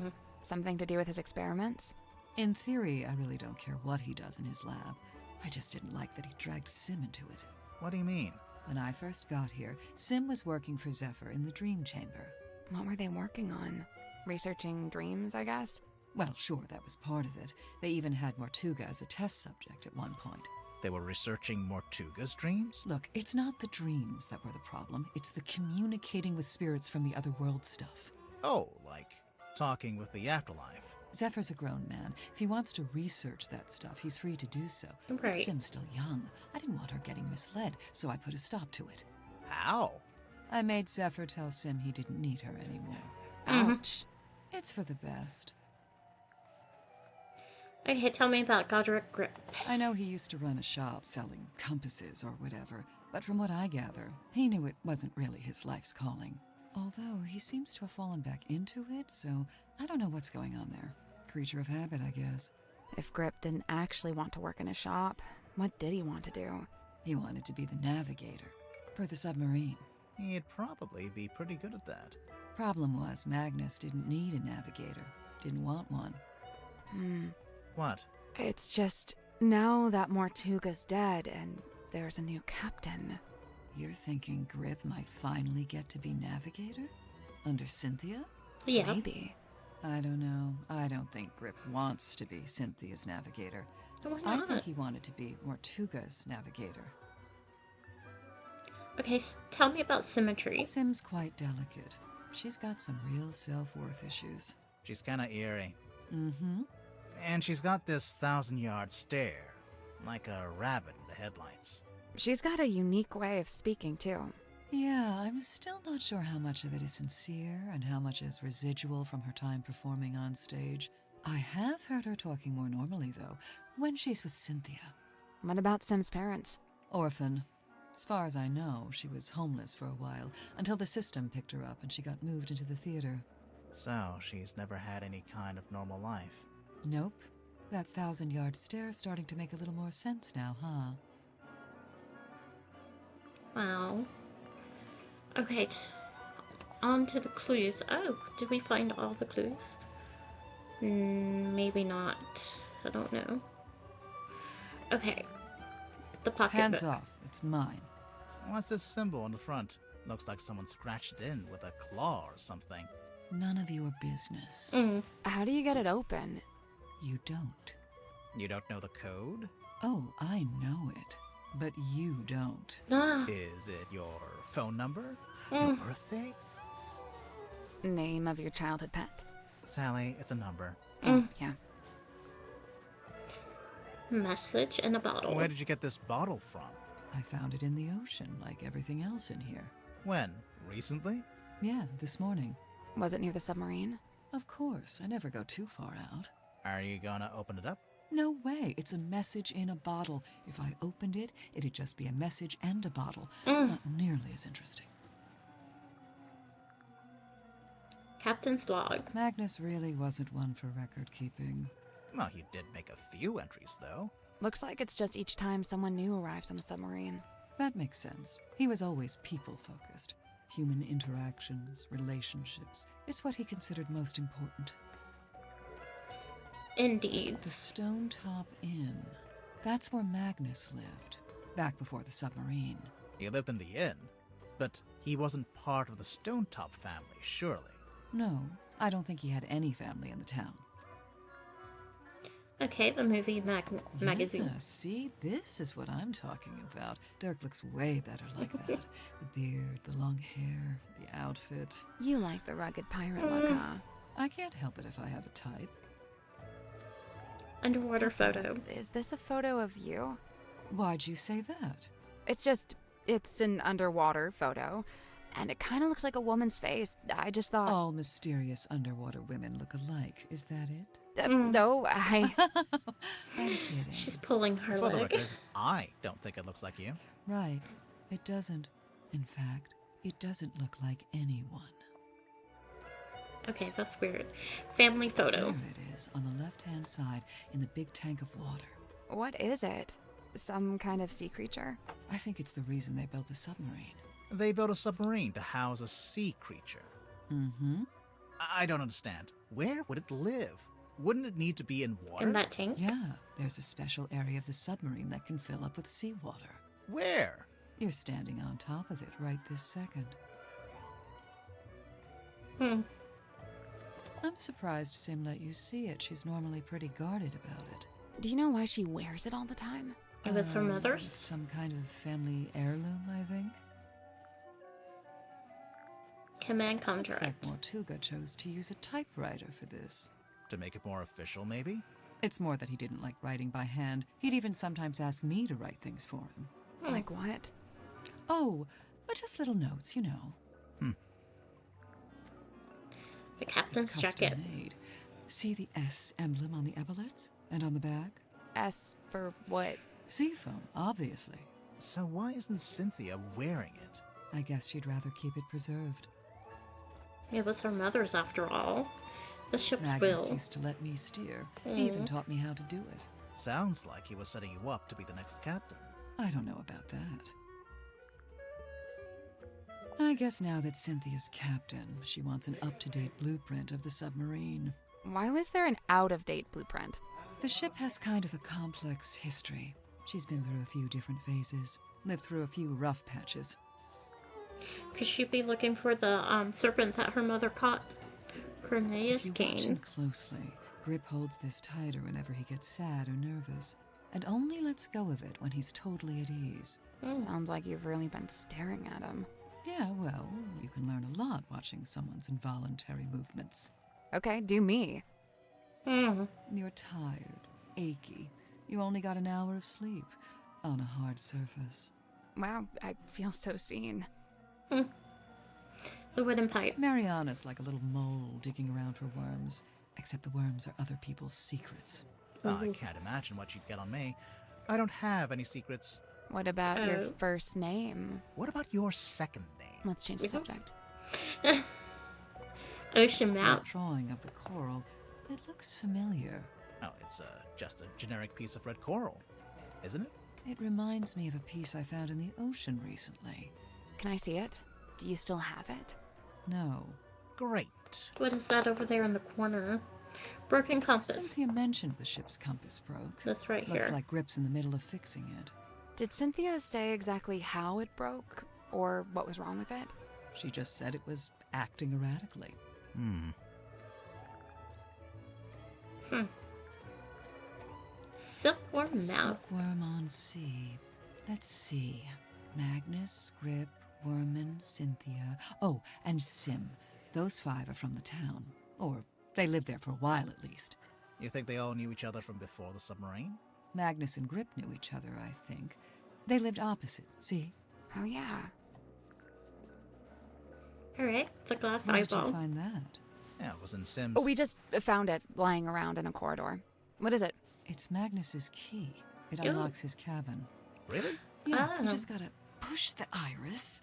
Something to do with his experiments? In theory, I really don't care what he does in his lab. I just didn't like that he dragged Sim into it. What do you mean? When I first got here, Sim was working for Zephyr in the Dream Chamber. What were they working on? Researching dreams, I guess? Well, sure, that was part of it. They even had Mortuga as a test subject at one point. They were researching Mortuga's dreams? Look, it's not the dreams that were the problem. It's the communicating with spirits from the other world stuff. Oh, like talking with the afterlife. Zephyr's a grown man. If he wants to research that stuff, he's free to do so. Right. But Sim's still young. I didn't want her getting misled, so I put a stop to it. How? I made Zephyr tell Sim he didn't need her anymore. Ouch. It's for the best. Okay, tell me about Godric Grip. I know he used to run a shop selling compasses or whatever, but from what I gather, he knew it wasn't really his life's calling. Although he seems to have fallen back into it, so I don't know what's going on there. Creature of habit, I guess. If Grip didn't actually want to work in a shop, what did he want to do? He wanted to be the navigator for the submarine. He'd probably be pretty good at that. Problem was, Magnus didn't need a navigator. Didn't want one. What? It's just, now that Mortuga's dead and there's a new captain. You're thinking Grip might finally get to be navigator? Under Cynthia? Yeah. Maybe. I don't know. I don't think Grip wants to be Cynthia's navigator. Why I not? think he wanted to be Mortuga's navigator. Okay, tell me about Symmetry. Sim's quite delicate. She's got some real self-worth issues. She's kinda eerie. Mm-hmm. And she's got this 1,000-yard stare, like a rabbit in the headlights. She's got a unique way of speaking, too. Yeah, I'm still not sure how much of it is sincere and how much is residual from her time performing on stage. I have heard her talking more normally, though, when she's with Cynthia. What about Sim's parents? Orphan. As far as I know, she was homeless for a while, until the system picked her up and she got moved into the theater. So, she's never had any kind of normal life. Nope. That 1,000-yard stare's starting to make a little more sense now, huh? Wow. Okay, on to the clues. Oh, did we find all the clues? Maybe not. I don't know. Okay. The pocket Hands book. off. It's mine. What's this symbol on the front? Looks like someone scratched it in with a claw or something. None of your business. How do you get it open? You don't. You don't know the code? Oh, I know it. But you don't. Ah, Is it your phone number? Your birthday? Name of your childhood pet? Sally, it's a number. Oh, yeah. message in a bottle. Where did you get this bottle from? I found it in the ocean, like everything else in here. When? Recently? Yeah, this morning. Was it near the submarine? Of course, I never go too far out. Are you gonna open it up? No way, it's a message in a bottle. If I opened it, it'd just be a message and a bottle. Not nearly as interesting. Captain's log. Magnus really wasn't one for record keeping. Well, he did make a few entries, though. Looks like it's just each time someone new arrives on the submarine. That makes sense. He was always people-focused. Human interactions, relationships. It's what he considered most important. Indeed. The Stone Top Inn. That's where Magnus lived. Back before the submarine. He lived in the inn. But he wasn't part of the Stonetop family, surely. No, I don't think he had any family in the town. Okay, the movie magazine. Yeah, see, this is what I'm talking about. Dirk looks way better like that. The beard, the long hair, the outfit. You like the rugged pirate look, huh? I can't help it if I have a type. Underwater photo. Is this a photo of you? Why'd you say that? It's an underwater photo, and it kind of looks like a woman's face. I just thought... All mysterious underwater women look alike, is that it? No, I'm kidding. She's pulling her For the leg. record, I don't think it looks like you. Right, it doesn't. In fact, it doesn't look like anyone. Okay, that's weird. Family photo. There it is, on the left-hand side, in the big tank of water. what is it? Some kind of sea creature? I think it's the reason they built the submarine. They built a submarine to house a sea creature. Mm-hmm. I don't understand. Where would it live? Wouldn't it need to be in water? In that tank? Yeah, there's a special area of the submarine that can fill up with seawater. Where? You're standing on top of it right this second. Hmm. I'm surprised Sim let you see it. She's normally pretty guarded about it. Do you know why she wears it all the time? It was her It's mother's? some kind of family heirloom, I think. Command Looks like contract. Mortuga chose to use a typewriter for this. To make it more official, maybe? It's more that he didn't like writing by hand. He'd even sometimes ask me to write things for him. Like what? Oh, just little notes, you know. The It's captain's custom jacket. made. See the S emblem on the epaulets? And on the back? S for what? Seafoam, obviously. So why isn't Cynthia wearing it? I guess she'd rather keep it preserved. It was her mother's after all. The ship's Magnus will. used to let me steer. He even taught me how to do it. Sounds like he was setting you up to be the next captain. I don't know about that. I guess now that Cynthia's captain, she wants an up-to-date blueprint of the submarine. Why was there an out-of-date blueprint? The ship has kind of a complex history. She's been through a few different phases, lived through a few rough patches. Could she be looking for the serpent that her mother caught? Cornelius If you watch him Kane. closely, Grip holds this tighter whenever he gets sad or nervous, and only lets go of it when he's totally at ease. Sounds like you've really been staring at him. Yeah, well, you can learn a lot watching someone's involuntary movements. Okay, do me. You're tired, achy. You only got an hour of sleep on a hard surface. Wow, I feel so seen. The wooden pipe. Mariana's like a little mole digging around for worms, except the worms are other people's secrets. I can't imagine what you'd get on me. I don't have any secrets. What about your Oh. first name? What about your second name? Let's change the subject. Ocean That map. drawing of the coral, it looks familiar. Oh, it's just a generic piece of red coral, isn't it? It reminds me of a piece I found in the ocean recently. Can I see it? Do you still have it? No. Great. What is that over there in the corner? Broken compass. Cynthia mentioned the ship's compass broke. That's right Looks here. like Grip's in the middle of fixing it. Did Cynthia say exactly how it broke? Or what was wrong with it? She just said it was acting erratically. Silkworm map. Silkworm on sea. Let's see. Magnus, Grip, Worman, Cynthia. Oh, and Sim. Those 5 are from the town. Or they lived there for a while at least. You think they all knew each other from before the submarine? Magnus and Grip knew each other, I think. They lived opposite, see? Oh, yeah. Alright, the glass Where did you eyeball. find that? Yeah, it was in Sims. Oh, we just found it lying around in a corridor. What is it? It's Magnus's key. It Ooh. unlocks his cabin. Really? Yeah, Oh. you just gotta push the iris,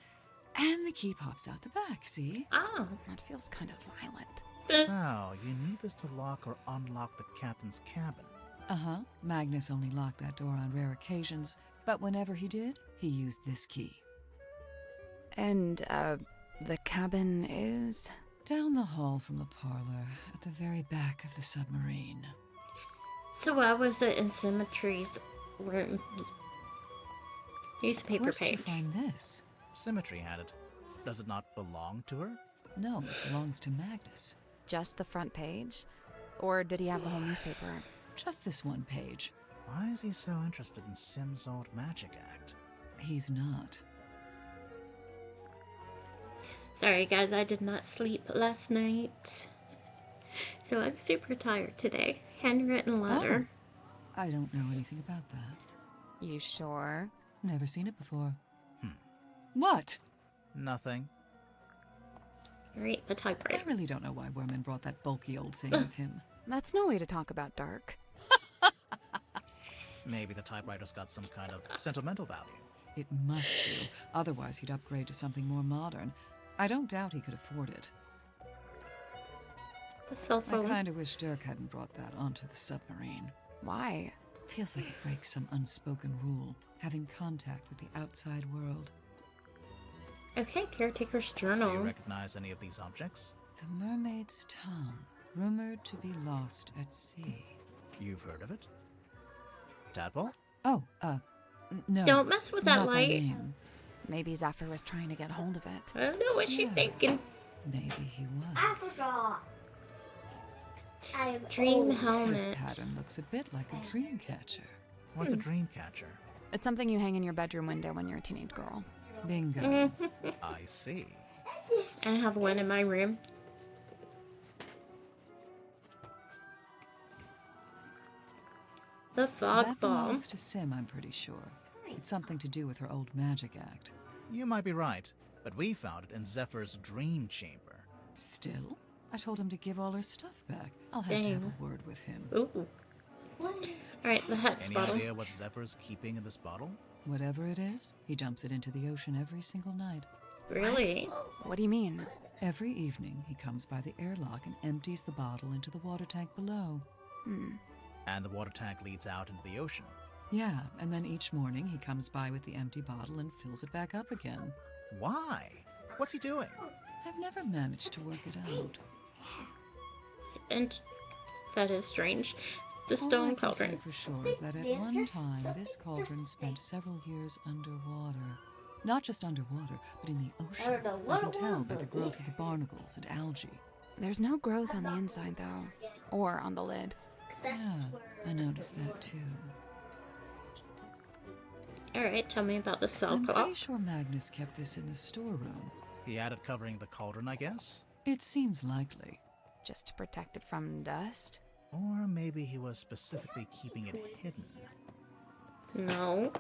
and the key pops out the back, see? Oh. That feels kind of violent. So, you need this to lock or unlock the captain's cabin. Uh-huh. Magnus only locked that door on rare occasions, but whenever he did, he used this key. And, the cabin is? Down the hall from the parlor, at the very back of the submarine. So why was it in Symmetry's room? Newspaper Where did you page. find this? Symmetry had it. Does it not belong to her? No, it belongs to Magnus. Just the front page? Or did he have the whole newspaper? Just this one page. Why is he so interested in Sim's old magic act? He's not. Sorry guys, I did not sleep last night. So I'm super tired today. Handwritten letter. Oh, I don't know anything about that. You sure? Never seen it before. What? Nothing. Alright, the I typewriter. really don't know why Werman brought that bulky old thing with him. That's no way to talk about Dark. Maybe the typewriter's got some kind of sentimental value. It must do. Otherwise, he'd upgrade to something more modern. I don't doubt he could afford it. The cell I phone. kind of wish Dirk hadn't brought that onto the submarine. Why? Feels like it breaks some unspoken rule, having contact with the outside world. Okay, caretaker's Do you journal. recognize any of these objects? The mermaid's tongue, rumored to be lost at sea. You've heard of it? Tadpole? Oh, no. Don't mess with that not by light. name. Maybe Zephyr was trying to get hold of it. I don't know what she's Yeah. thinking. Maybe he I was. forgot. I am Dream old. helmet. This pattern looks a bit like a dream catcher. What's a dream catcher? It's something you hang in your bedroom window when you're a teenage girl. Bingo. I see. I have one in my room. The fog That ball. belongs to Sim, I'm pretty sure. It's something to do with her old magic act. You might be right, but we found it in Zephyr's dream chamber. Still, I told him to give all her stuff back. I'll have to have Dang. a word with him. Ooh. Alright, the Hex Any bottle. idea what Zephyr's keeping in this bottle? Whatever it is, he dumps it into the ocean every single night. Really? What do you mean? Every evening, he comes by the airlock and empties the bottle into the water tank below. And the water tank leads out into the ocean. Yeah, and then each morning he comes by with the empty bottle and fills it back up again. Why? What's he doing? I've never managed to work it out. And that is strange. The All I stone can say cauldron. for sure is that at one time this cauldron spent several years underwater. Not just underwater, but in the ocean. I can tell by the growth of the barnacles and algae. There's no growth on the inside, though. Or on the lid. Yeah, I noticed that too. Alright, tell me about the cell I'm pretty clock. sure Magnus kept this in the storeroom. He had it covering the cauldron, I guess? It seems likely. Just to protect it from dust? Or maybe he was specifically keeping it hidden. No.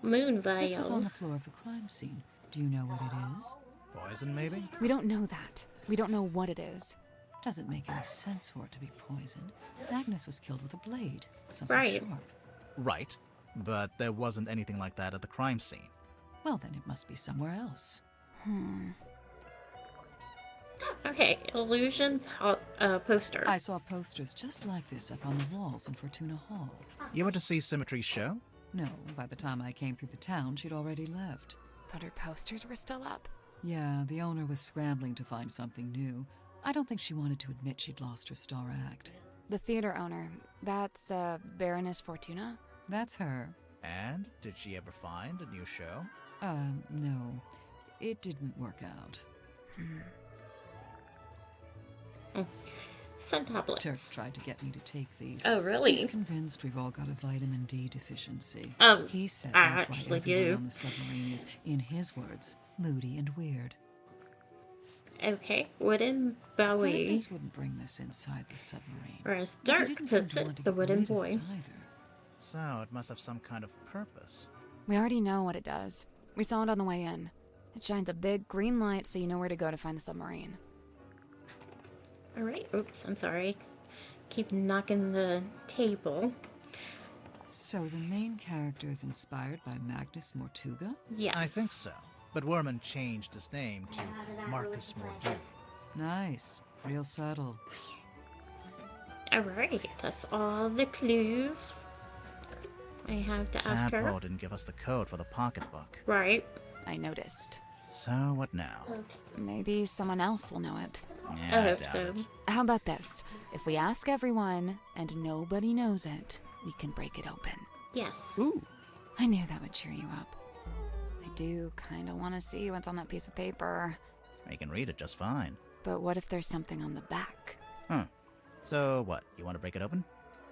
Moon vial. This was on the floor of the crime scene. Do you know what it is? Poison, maybe? We don't know that. We don't know what it is. Doesn't make any sense for it to be poison. Magnus was killed with a blade. Something Right. sharp. Right. But there wasn't anything like that at the crime scene. Well, then it must be somewhere else. Okay, illusion poster. I saw posters just like this up on the walls in Fortuna Hall. You went to see Symmetry's show? No, by the time I came through the town, she'd already left. But her posters were still up. Yeah, the owner was scrambling to find something new. I don't think she wanted to admit she'd lost her star act. The theater owner, that's Baroness Fortuna? That's her. And did she ever find a new show? No. It didn't work out. Sun Turk tablets. tried to get me to take these. Oh, really? He's convinced we've all got a vitamin D deficiency. He said I that's why actually everyone do. on the submarine is, in his words, moody and weird. Okay, wooden Bowie. Magnus wouldn't bring this inside the submarine. Or as But he Dirk didn't seem puts to want it, to the get wooden rid of boy. it either. So it must have some kind of purpose. We already know what it does. We saw it on the way in. It shines a big green light so you know where to go to find the submarine. Alright, oops, I'm sorry. Keep knocking the table. So the main character is inspired by Magnus Mortuga? Yes. I think so. But Werman changed his name to Marcus Mordu. Nice. Real subtle. Alright, that's all the clues I have to ask her. Tadpole didn't give us the code for the pocketbook. Right. I noticed. So what now? Maybe someone else will know it. Yeah, I hope doubt so. it. How about this? If we ask everyone and nobody knows it, we can break it open. Yes. Ooh, I knew that would cheer you up. I do kind of want to see what's on that piece of paper. I can read it just fine. But what if there's something on the back? Huh. So what, you want to break it open?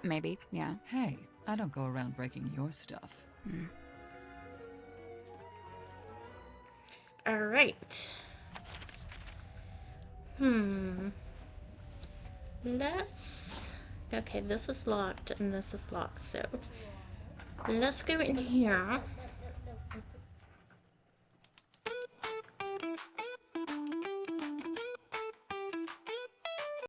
Maybe, yeah. Hey, I don't go around breaking your stuff. Alright. Let's... Okay, this is locked and this is locked, so... Let's go in here.